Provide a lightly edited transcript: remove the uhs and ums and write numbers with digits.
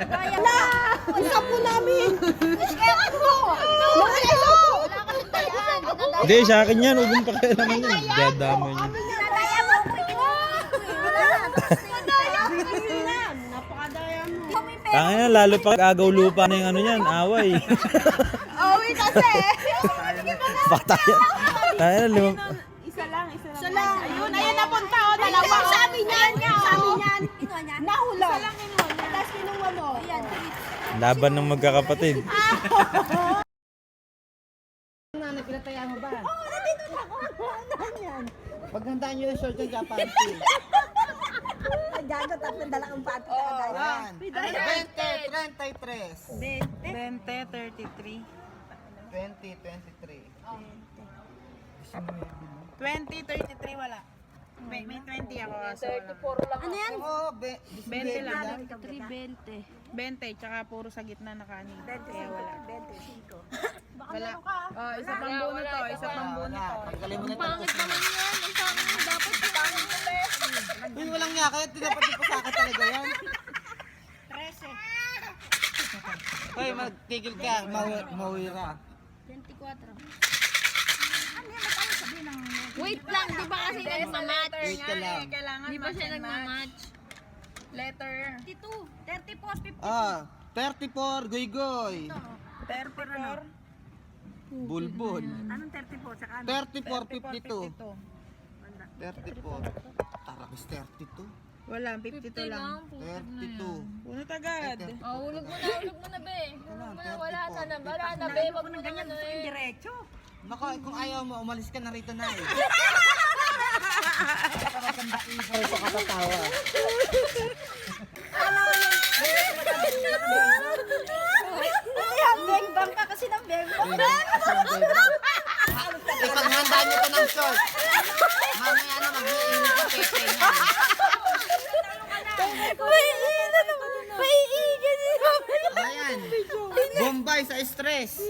Wala! Isa po namin! Ewan mo! Wala mo! Wala ka sundayan! Hindi, sa akin yan. Huwag mong pakialaman yan. Dadamay niyo. Nadaya mo! Wala! Nadaya mo! Napakadaya mo! Tangin na, lalo pa agaw lupa na yung ano yan. Away. Away kasi! Patay. Tangin na, Isa lang. Ayun, napunta o. Dalawa. Sabi niyan. Nahulog. Isa lang kinuha niya. Tapos kinuha mo. Ayan. laban ng magkakapatid. Nanay, pinataya mo ba? Oo, nandito na ako. Yan. Paghandaan nyo yung short yung Japanti. Gago, tapos dala kong pati ka Yan. 20, 33. 20, 33 wala. May 20 ako. So 34 lang. Ano yan? Oo, 20 lang. 320. 20, tsaka puro sa gitna na kanin. Kaya wala. 25. Wala. Oh, isa pang buno to. Isa pang buno to. Pagkalay mo na ito. Pangit naman yan. Ang pangit mo dapat pangit mo Uy, walang nga kaya tinapat po sa akin talaga yan. 13. Hoy, magtigil ka. Mawira. 24. Wait lang, di ba kasi nagmamatch? Wait ka lang. Kailangan Di ba siya match and match. nagmamatch? Letter. 32, 34, 50. Ah, 34, goy-goy. 34. Bulbul. Anong 34? Saka 34, 52. 52. 34. Tarakis 32. Wala, 52 lang. 32. Punot agad. Oh, hulog mo na, be. Hulog mo na, wala na, be. Wag mo na ano eh. Diretso. Nako, kung ayaw mo, umalis ka na rito na eh. Ay, sa katatawa. Ayan, beng-bang ka kasi ng beng-bang. Ipaghandaan nyo ito ng short. Mamaya na mag-iinit ang pepe niya. May iigan. Ayan. Bombay sa stress.